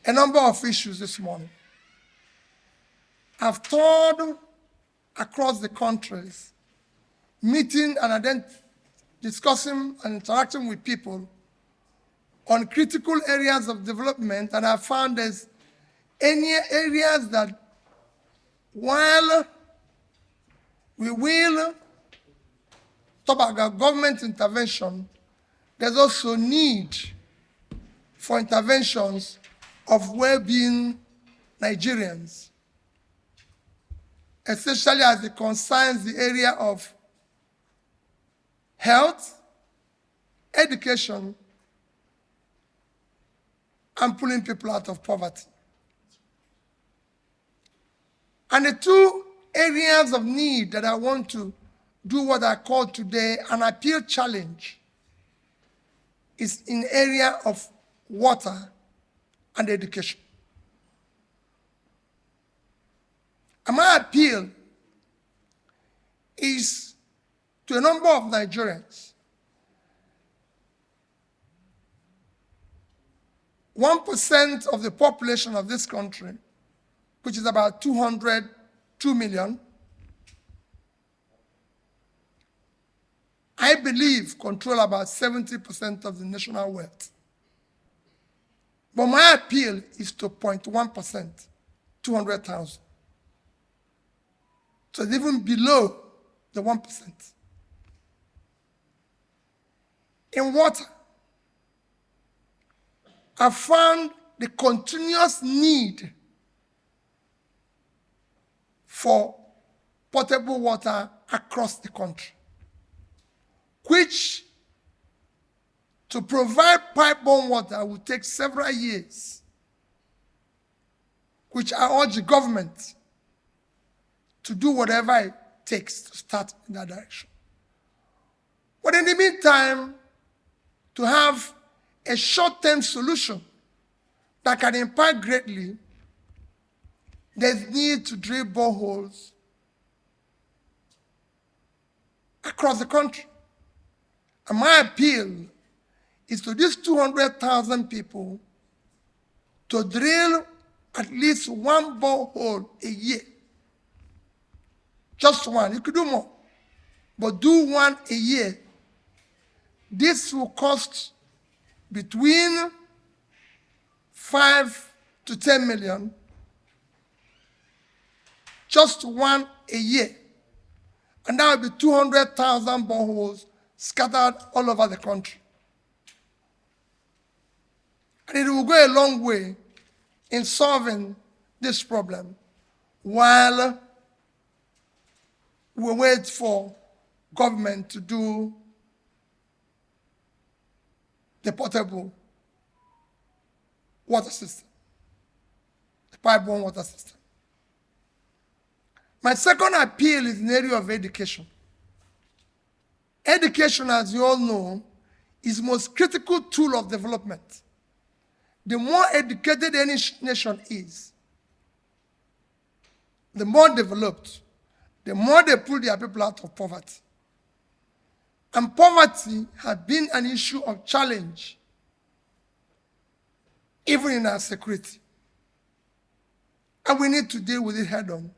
a number of issues this morning. I've toured across the countries, meeting and then discussing and interacting with people on critical areas of development, and I found there's any areas that while we will talk about government intervention, there's also need for interventions of well-being Nigerians, especially as it concerns the area of health, education, and pulling people out of poverty. And the two areas of need that I want to do what I call today an appeal challenge is in area of water and education. And my appeal is to a number of Nigerians. 1% of the population of this country, which is about 202 million, I believe control about 70% of the national wealth. But my appeal is to 0.1%, 200,000. So it's even below the 1%. In water, I found the continuous need for potable water across the country, which to provide pipe-borne water will take several years, which I urge the government to do whatever it takes to start in that direction. But in the meantime, to have a short-term solution that can impact greatly, there's need to drill boreholes across the country. And my appeal is to these 200,000 people to drill at least one borehole a year. Just one. You could do more, but do one a year. This will cost between 5 to 10 million, just one a year. And that will be 200,000 boreholes scattered all over the country. And it will go a long way in solving this problem while we wait for government to do the potable water system, the pipe-borne water system. My second appeal is in the area of education. Education, as you all know, is the most critical tool of development. The more educated any nation is, the more developed, the more they pull their people out of poverty. And poverty has been an issue of challenge, even in our security. And we need to deal with it head on.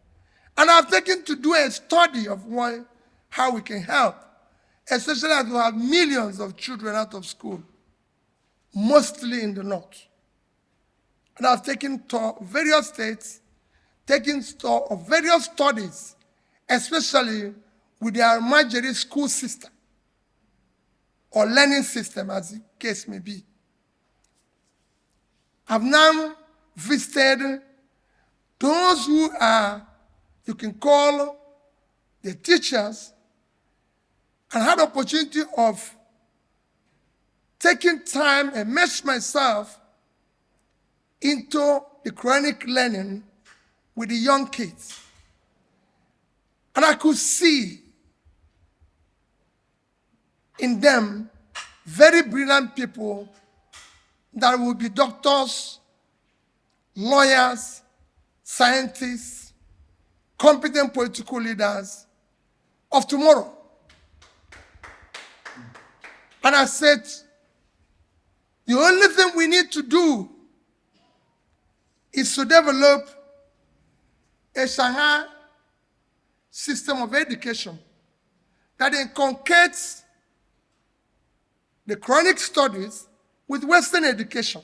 And I've taken to do a study of how we can help, especially as we have millions of children out of school, mostly in the north. And I've taken to various states, taken stock of various studies, especially with their Almajiri school system, or learning system, as the case may be. I've now visited those who are, you can call the teachers, and had the opportunity of taking time and immerse myself into the Quranic learning with the young kids. And I could see in them very brilliant people that will be doctors, lawyers, scientists, competent political leaders of tomorrow. And I said, the only thing we need to do is to develop a Shanghai system of education that inculcates the chronic studies with Western education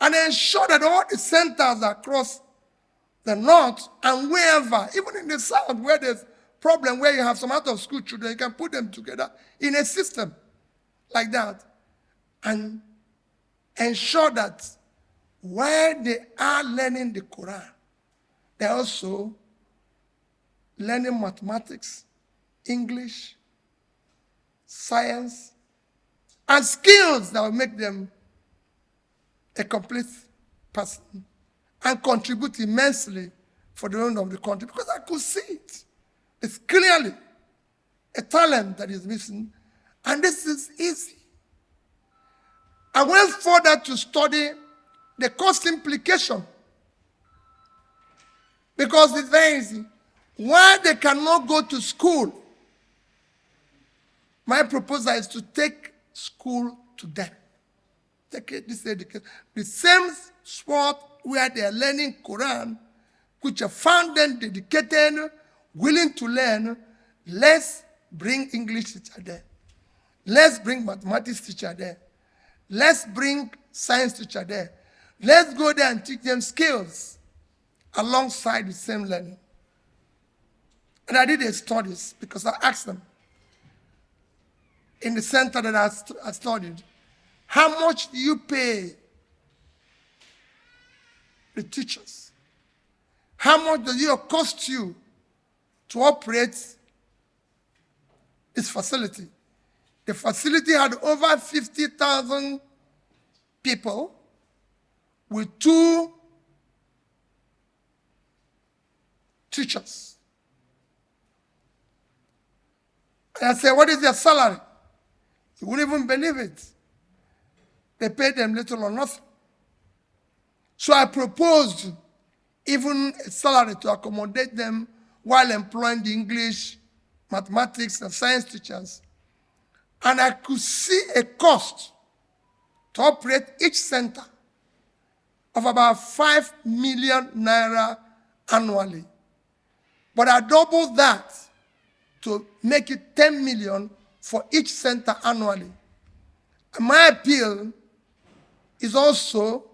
and ensure that all the centers across the north and wherever, even in the south where there's problem where you have some out-of-school children, you can put them together in a system like that and ensure that while they are learning the Quran, they're also learning mathematics, English, science, and skills that will make them a complete person and contribute immensely for the own of the country. Because I could see it. It's clearly a talent that is missing, and this is easy. I went further to study the cost implication because it's very easy. Why they cannot go to school? My proposal is to take school to them. Take this education. The same spot where they are learning Quran, which are found them dedicated, willing to learn. Let's bring English teacher there. Let's bring mathematics teacher there. Let's bring science teacher there. Let's go there and teach them skills alongside the same learning. And I did the studies because I asked them in the center that I studied, how much do you pay the teachers? How much does it cost you to operate this facility? The facility had over 50,000 people with 2 teachers. And I said, what is their salary? You wouldn't even believe it. They paid them little or nothing. So I proposed even a salary to accommodate them while employing the English, mathematics, and science teachers. And I could see a cost to operate each center of about 5 million naira annually. But I doubled that to make it 10 million for each center annually. And my appeal is also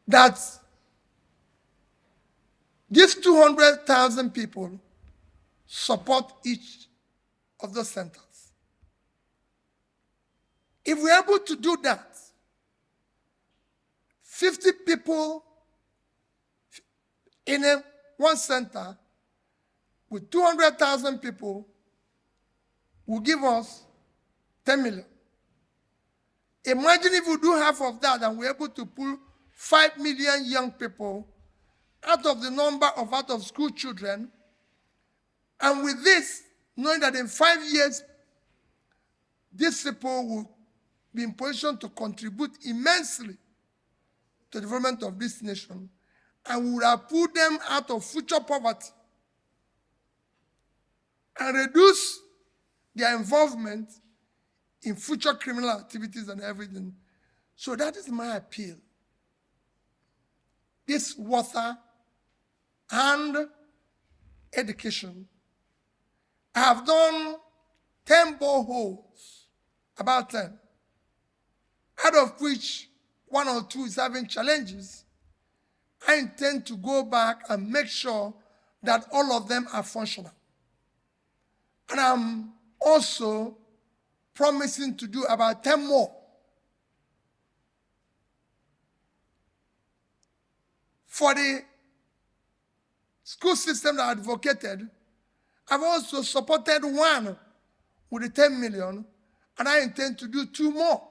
that these 200,000 people support each of those centers. If we're able to do that, 50 people in one center with 200,000 people will give us 10 million. Imagine if we do half of that and we're able to pull 5 million young people out of the number of out-of-school children. And with this, knowing that in 5 years, these people will be in position to contribute immensely to the development of this nation, and we would have pulled them out of future poverty and reduce their involvement in future criminal activities and everything. So that is my appeal. This water and education. I have done 10 boreholes, about 10, out of which 1 or 2 is having challenges. I intend to go back and make sure that all of them are functional. And I'm also promising to do about 10 more. For the school system that I advocated, I've also supported 1 with the 10 million, and I intend to do 2 more.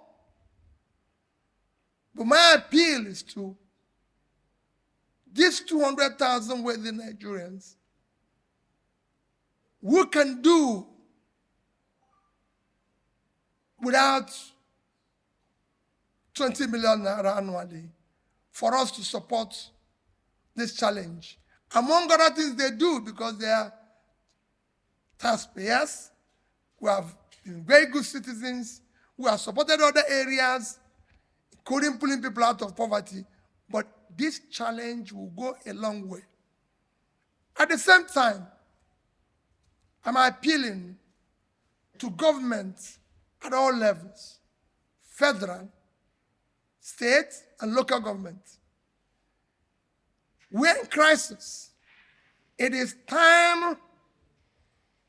But my appeal is to these 200,000 wealthy Nigerians who can do without 20 million naira annually for us to support this challenge. Among other things they do, because they are taxpayers who have been very good citizens, who have supported other areas, including pulling people out of poverty. But this challenge will go a long way. At the same time, I'm appealing to governments at all levels, federal, state, and local governments. We're in crisis. It is time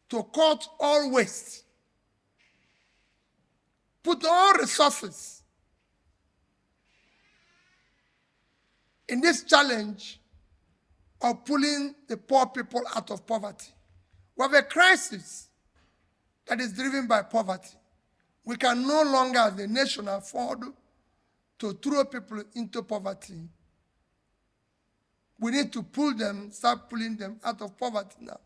to cut all waste, put all resources in this challenge of pulling the poor people out of poverty. We have a crisis that is driven by poverty. We can no longer, as a nation, afford to throw people into poverty. We need to start pulling them out of poverty now.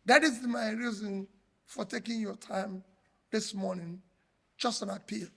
That is my reason for taking your time this morning. Just an appeal.